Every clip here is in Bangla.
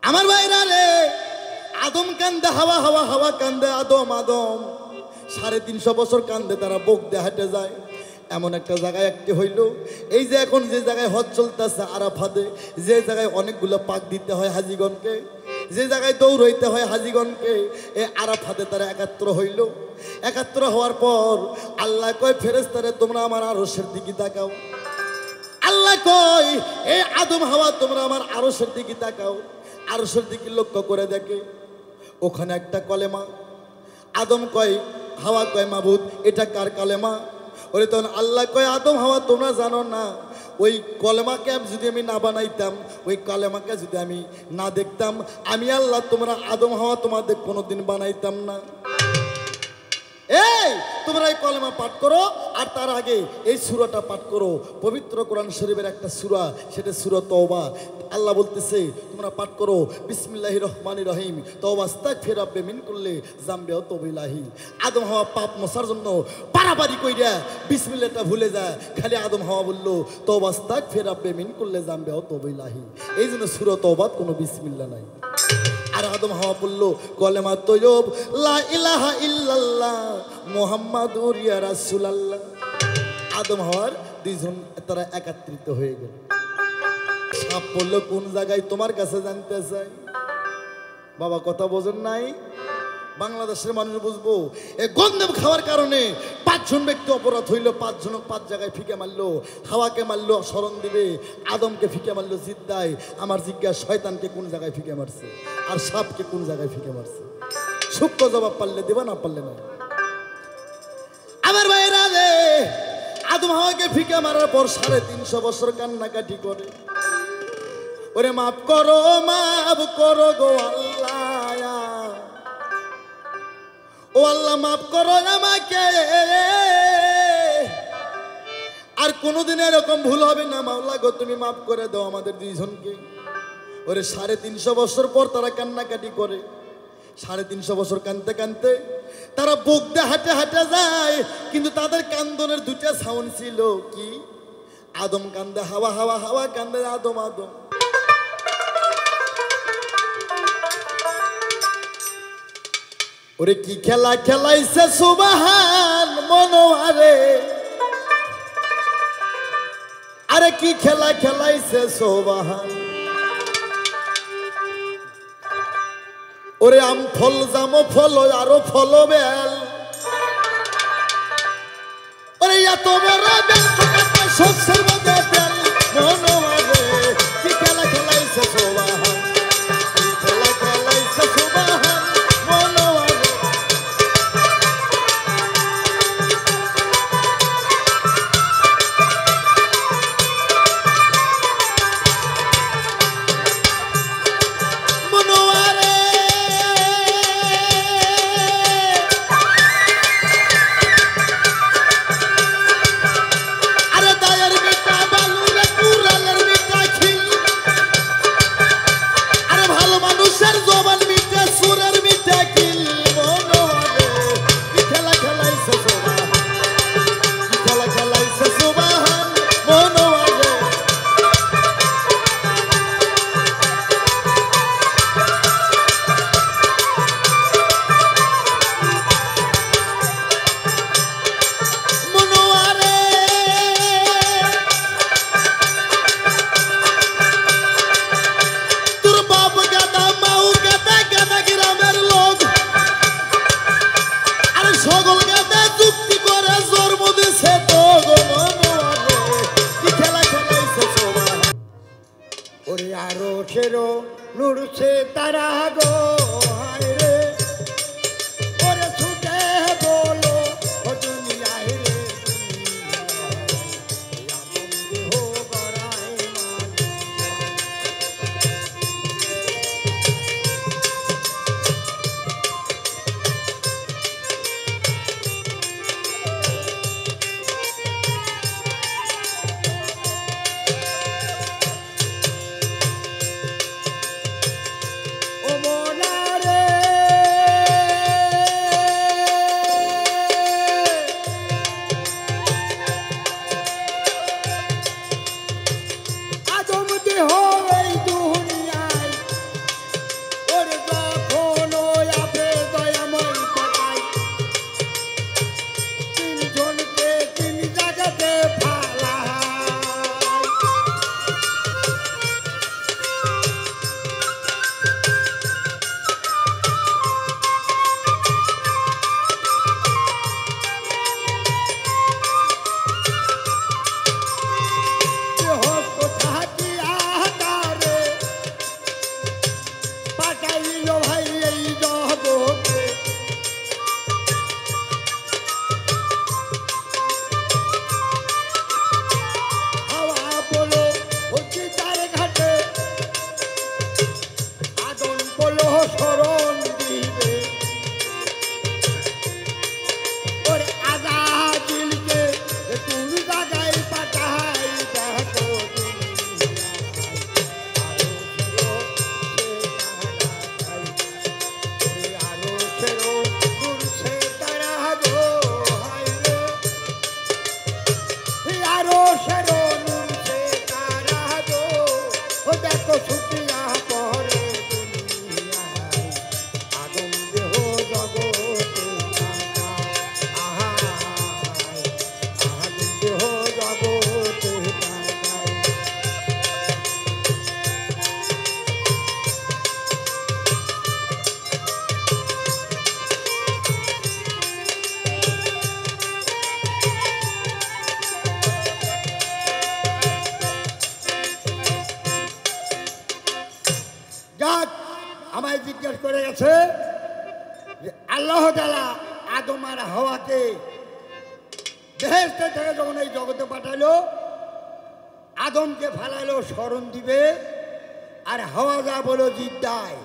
আমার ভাইরা রে, আদম কান্দে হাওয়া, হাওয়া হাওয়া কান্দে আদম, আদম 350 বছর কান্দে তারা বুক দিয়ে হেঁটে যায়। এমন একটা জায়গায় একটি হইল, এই যে এখন যে জায়গায় হজ চলতেছে আরাফাতে, যে জায়গায় অনেকগুলো পাক দিতে হয় হাজিগণকে, যে জায়গায় দৌড় হইতে হয় হাজিগণকে, এই আরাফাতে তারা একাত্র হইল। একাত্র হওয়ার পর আল্লাহ কয় ফেরেশতারে তোমরা আমার আরশের দিকে তাকাও। আল্লাহ কয় এ আদম হাওয়া তোমরা আমার আরশের দিকে তাকাও। আরশের দিকে লক্ষ্য করে দেখে ওখানে একটা কলেমা। আদম কয়, হাওয়া কয় মাবুদ এটা কার কলেমা? ওরে তখন আল্লাহ কয় আদম হাওয়া তোমরা জানো না, ওই কলেমাকে যদি আমি না বানাইতাম, ওই কলেমাকে যদি আমি না দেখতাম, আমি আল্লাহ তোমরা আদম হাওয়া তোমাদের কোনোদিন বানাইতাম না। এই তোমরা এই কলেমা পাঠ করো, আর তার আগে এই সূরাটা পাঠ করো। পবিত্র কোরআন শরীফের একটা সূরা, সেটা সূরা তওবা। আল্লাহ বলতেছে তোমরা পাঠ করো বিসমিল্লাহির রহমানির রহিম, তওবা আস্তাগফির রাব্বি মিন কুল্লি যামবি ওয়া তুবু ইলাইহি। আদম হাওয়া পাপ মোছার জন্য পারাপারি কইরা বিসমিল্লাহটা ভুলে যায়, খালি আদম হাওয়া বলল তওবা আস্তাগফির রাব্বি মিন কুল্লি যামবি ওয়া তুবু ইলাইহি। এই জন্য সূরা তওবাত কোনো বিসমিল্লাহ নাই। আর আদম হাওয়া বলল কলেমা তৈয়ব লা ইলাহা ইল্লাল্লাহ মুহাম্মাদুর ইয়া রাসূলুল্লাহ। আদম হাওয়ার দুইজন তারা একত্রিত হয়ে গেল। সাপ পড়ল কোন জায়গায় তোমার কাছে জানতে চাই। বাবা কথা বোঝেন নাই? বাংলাদেশের মানুষ বুঝবো। এই গন্ধম খাওয়ার কারণে 5 জন ব্যক্তি অপরাধ হইল, 5 জন 5 জায়গায় ফিকে মারলো। হাওয়াকে মারলো স্মরণ দিবে, আদমকে ফিকে মারলো জিদ্দায়। আমার জিজ্ঞাসা শয়তানকে কোন জায়গায় ফিকে মারছে, আর সাপকে কোন জায়গায় ফিকে মারছে? সূক্ষ্ম জবাব পারলে দেবা, না পারলে না। আমার ভাইরা রে, আদম হাওয়াকে ফিকে মারার পর 350 বছর কান্নাকাটি করে, ওরে মাফ করো গো আল্লাহ, ও আল্লাহ মাফ করো আমাকে, আর কোনোদিন এরকম ভুল হবে না। মাওলা গো তুমি মাফ করে দাও আমাদের দুইজনকে। ওরে 350 বছর পর তারা কান্নাকাটি করে। 350 বছর কানতে কানতে তারা বুক দিয়ে হাঁটে হাঁটে যায়, কিন্তু তাদের কান্দনের 2টা সাউন্ড ছিল। কি? আদম কান্দে হাওয়া, হাওয়া হাওয়া কান্দে আদম, আদম। ওরে কি খেলা খেলাইছে সুবহান মনোয়ারে, আরে কি খেলা খেলাইছে সুবহান। ওরে আম ফল জাম ফল আরো ফল বেল, ওরে এত বড় বেল শস্যের মধ্যে বেল মনোয়ারে, কি খেলা খেলাইছে সুবহান, কি খেলা খেলাইছে সুবহান। নুরছে তারা গো রে, ওরে ছুটে বলো ও দুনিয়ায় রে, আনন্দ হো গড়ায় ও মোনা রে। স্মরণ দিবে ওরে আজাদিলকে কোন জায়গায় পাঠাই দেখো আমায় জিজ্ঞেস করে গেছে যে আল্লাহ তাআলা আদম আর হাওয়াকে বেহেশত থেকে যখন এই জগতে পাঠালো আদমকে ফালালো স্মরণ দিবে আর হাওয়া যা বলো জিদ্দায়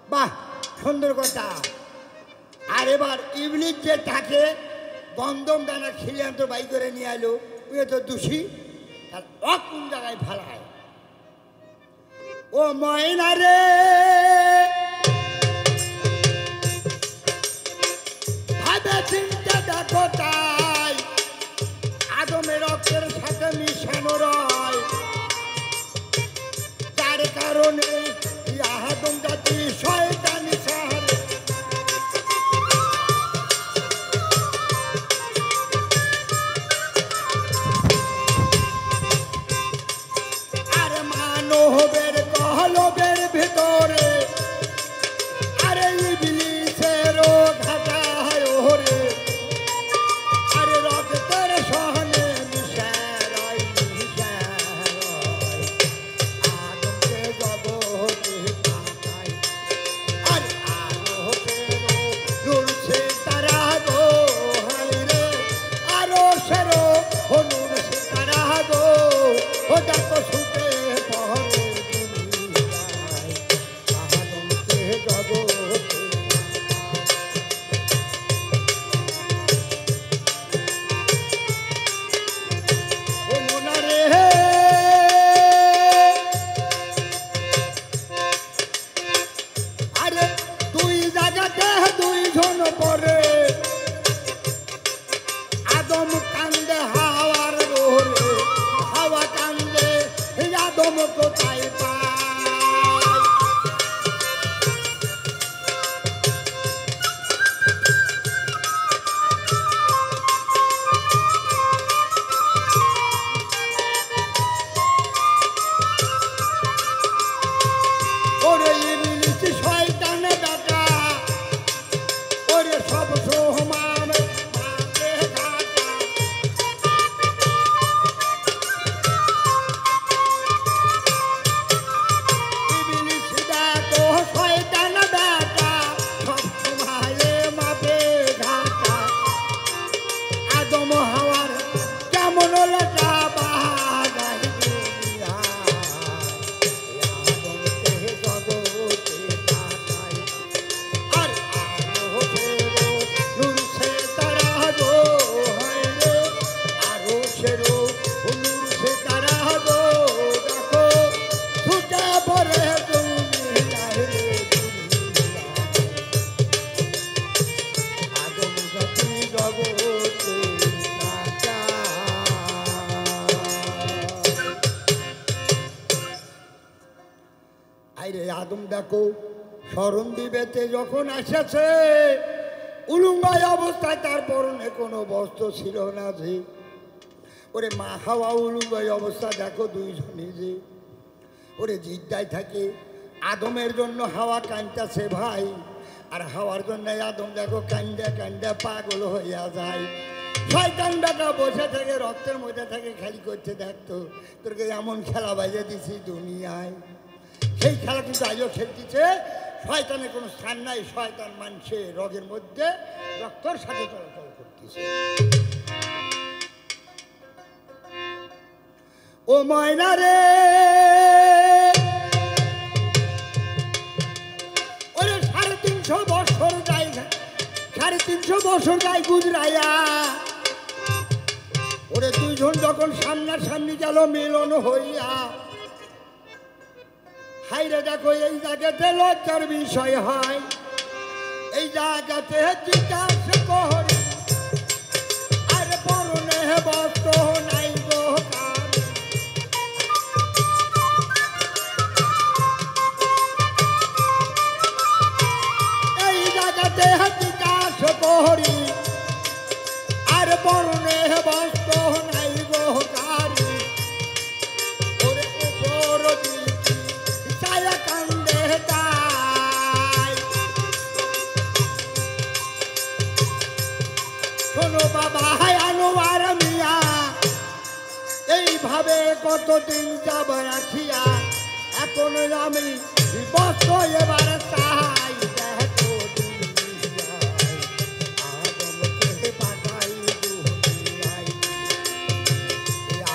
বাহ সুন্দর কথা আর এবার ইবলিস যে তাকে গন্ধম দানা খিলিয়ান্ত বাই করে নিয়ে এলো ওই তো দোষী আর কোন জায়গায় ফালায় ও ময়না রে ভাবে চিন্তা দেখো তাই আদমের রক্তের সাথে মিশানো রয় তার কারণে আদম জাতি শয়তানি সাহারে আর মানবের কলবের ভিতরে আরে ইবলিসেরও ঘাটায় ওরে আরে রক্তের সহনে মিশায় আদমকে জগতে পাঠায় আর আরশেরও নূরছে তারা গো হায় রে আরশেরও নূরছে তারা গো ও দেখো সুতে পহরে আদম কান্দে হাওয়ার দোরে হাওয়া কান্দে আদম কোথায় পায় ওরে ইবলিস শয়তান বেটা ওরে সব সমান মাঝে ঘাটা ইবলিস দেখো শয়তান বেটা সব সমান মাঝে ঘাটা আদম হাওয়ার কেমন লটা বাহাই দুনিয়া আদমকে জগতে পাঠায় আর আরশেরও নূরছে তারা গো হায় রে আরশেরও নূরছে তারা গো দেখো ছুটে পড়ে দুনিয়ায় রে আদম জাতি জগতে আইরে আদম দেখো স্মরণ দিবেতে যখন এসেছে উলুঙ্গায় অবস্থায় তার পরনে কোনো বস্ত্র ছিল না যে ওরে মা হাওয়া উলুঙ্গায় অবস্থা দেখো দুইজনই যে ওরে জিদ্দায় থাকে আদমের জন্য হাওয়া কাঁদতেছে ভাই আর হাওয়ার জন্য আদম দেখো কান্দে কান্দে পাগল হইয়া যায় শয়তান বেটা বসে থেকে রক্তের মধ্যে থেকে খালি করতে দেখতো তোরকে এমন খেলা বাজে দিছি দুনিয়ায় সেই খেলা কিন্তু আজও খেলতেছে শয়তানের কোনো স্থান নাই শয়তান মানুষের রগের মধ্যে রক্তর সাথে চলাচল করতেছে ও ময়না রে বছর যায় গুজরাইয়া। ওরে দুইজন যখন সামনাসামনি গেল মিলন হইয়া, হাইরে দেখো এই জায়গাতে লজ্জার বিষয় হয়। এই জায়গাতে জিজ্ঞাসা করি আর পরনে বস্ত্র নাই গো কার। এই জায়গাতে জিজ্ঞাসা করি আর পরনে বস্ত্র নাই গো কার। ওরে উপর দিকে ছায়া কান্দে তাই। শোনো বাবা হায় আনোয়ার মিয়া, এইভাবে কতদিন যাব রাখিয়া। এখন আমি বস্ত্র এবার চাই। দেখো দুনিয়ায় আদমকে পাঠাই দুনিয়ায়।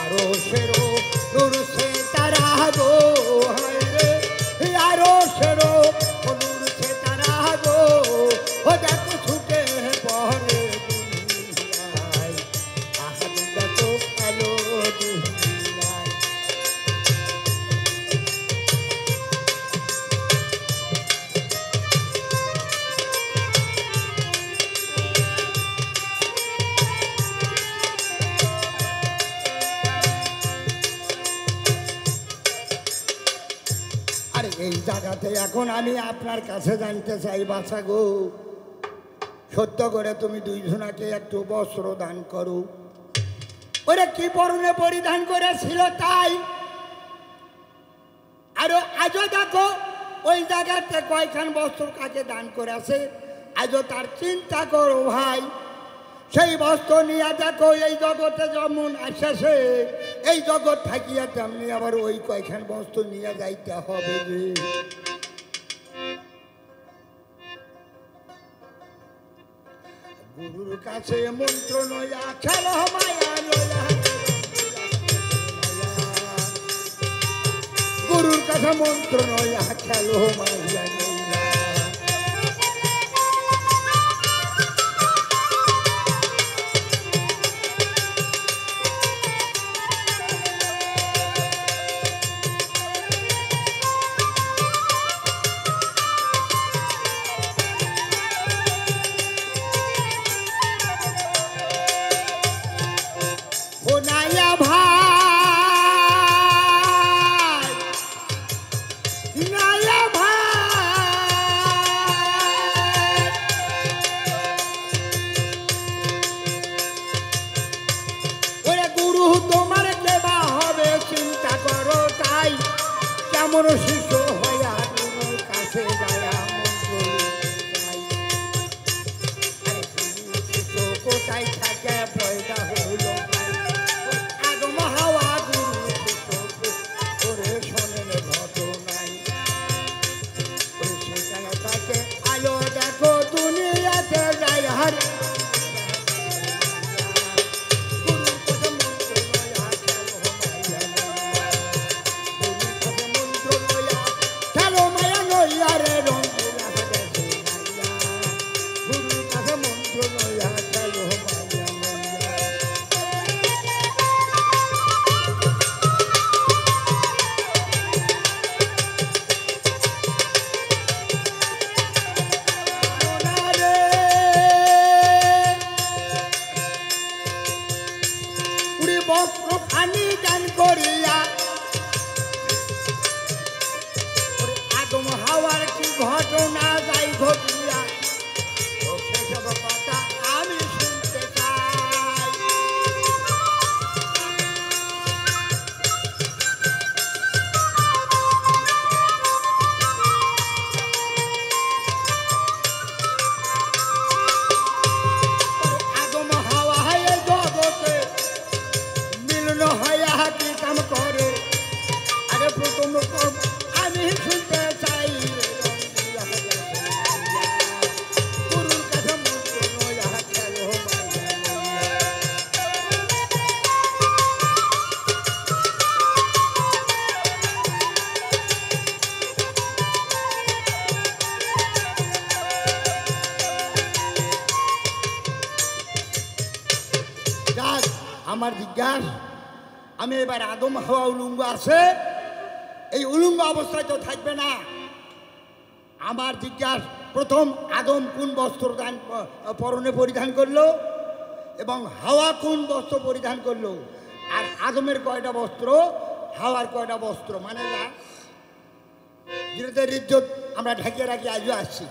আরো সেরো নূর সে তারা গো হায় রে। আরো সেরো নূর সে তারা গো। ও দেখো ছুটে পড়ে দুনিয়ায়। আহাদ দেখো আলো দুনিয়ায়। আরে এই জায়গাতে এখন আমি আপনার কাছে জানতে চাই বাছা গো, সত্য করে তুমি দুইজনাকে একটু বস্ত্র দান করো। ওরা কি পরনে পরিধান করেছিল তাই। আরো আজও দেখো ওই জায়গাতে কয়খান বস্ত্র কাকে দান করেছে, আজও তার চিন্তা করো ভাই। সেই বস্ত্র নিয়ে দেখো এই জগতে যেমন আসেছে, এই জগৎ থাকিয়া তেমনি আবার ওই কয়খান বস্ত্র নিয়ে যাইতে হবে যে। গুরুর কাছে মন্ত্র নয়া খেলো মায়া নয়া। গুরুর কাছে মন্ত্র নয়া খেলো মায়া নয়া। ও নাইয়া ভাই, নাইয়া ভাই, আমার জিজ্ঞাসা, আমি এবার আদম হাওয়া উলঙ্গ আছে, এই উলঙ্গ অবস্থায় তো থাকবে না। আমার জিজ্ঞাসা, প্রথম আদম কোন বস্ত্র পরনে পরিধান করলো এবং হাওয়া কোন বস্ত্র পরিধান করলো? আর আদমের কয়টা বস্ত্র, হাওয়ার কয়টা বস্ত্র? মানে না, যেটাতে ইজ্জত আমরা ঢেকে রাখি আজও আসছি।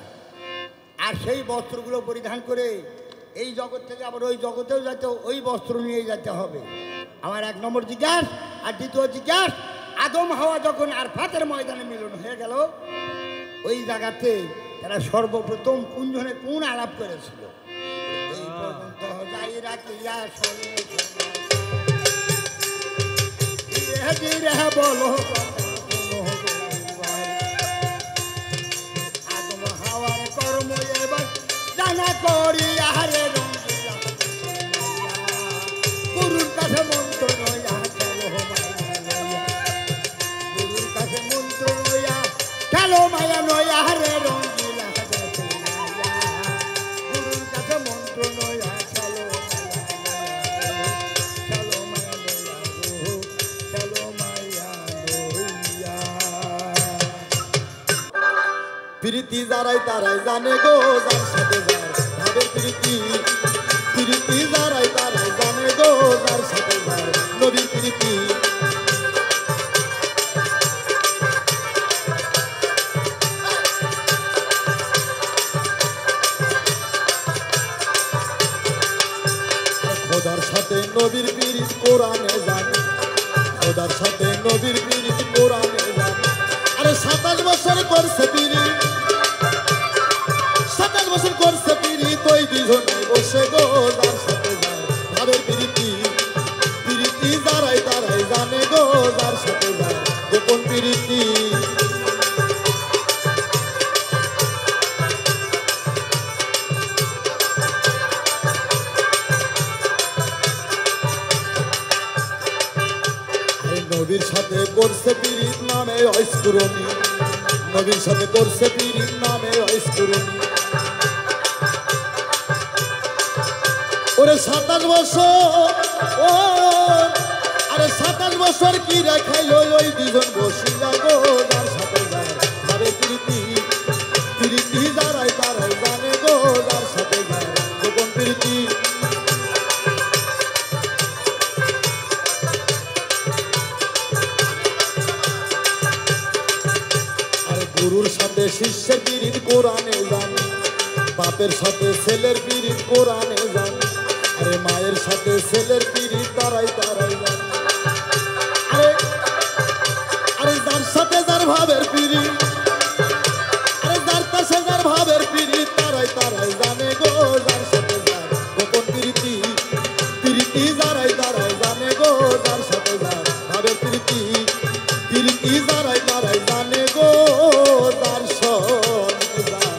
আর সেই বস্ত্রগুলো পরিধান করে এই জগৎ থেকে আবার ওই জগতেও যাতে ওই বস্ত্র নিয়ে যেতে হবে। আমার এক নম্বর জিজ্ঞাসা। আর দ্বিতীয় জিজ্ঞাসা, আদম হাওয়া যখন আরফাতের ময়দানে মিলন হয়ে গেল, ওই জায়গাতে তারা সর্বপ্রথম কোনজনে কোন আলাপ করেছিল? এই পর্যন্ত যাই রাখিয়া বলো আদম হাওয়ার কর্ম এবার জানা করি আহারে গুরুর কাছে মন্ত্র নয়া চলো গুরুর কাছে মন্ত্র নয়া চলো মায়া নয়া রে রঙ্গিলা গুরুর কাছে মন্ত্র নয়া চলো চলো মায়া নয়া চলো মায়া নয়া। প্রীতি যারাই তারাই জানে গো, যার সাথে যার ভাবের প্রীতি। প্রীতি যারাই তারাই জানে গো, যার সাথে যার নবীর প্রীতি। খোদার সাথে নবীর প্রীতি কোরআনে জানে, খোদার সাথে নবীর প্রীতি কোরআনে জানে। আরে 27 বছর করছে প্রীতি, 27 বছর করছে প্রীতি, ওই দুজনে বসে গো, যার সাথে যার ভাবের প্রীতি। প্রীতি যারাই তারাই জানে গো, যার সাথে যার গোপন প্রীতি। নবীর সাথে করছে পীড়িত নামে অস্কুরণী, নবীর সাথে করছে পীড়িত নামে অস্কুরণী। ওরে 27 বছর, ও আরে 27 বছর কি রেখাইল ওই দুজন বসিয়া গো, যার সাথে যার ভাবে প্রীতি। প্রীতি যারাই তারাই জানে গো, যার সাথে যার গোপন প্রীতি। গুরুর সাথে শিষ্যের পীড়িত কোরআনে জানে, বাপের সাথে ছেলের পীড়িত কোরআনে জানে। আরে মায়ের সাথে ছেলের পীড়িত তারাই তারাই জানে। আরে আরে যার সাথে যার ভাবের পীড়িত, আরে যার কাছে যার ভাবের পীড়িত তারাই তারাই জানে গো, যার সাথে যার গোপন প্রীতি। প্রীতি যারাই তারাই জানে গো, যার সাথে যার ভাবের প্রীতি। প্রীতি যারাই তারাই জানে গো, যার সঙ্গে যার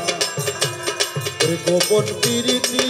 গোপন প্রীতি।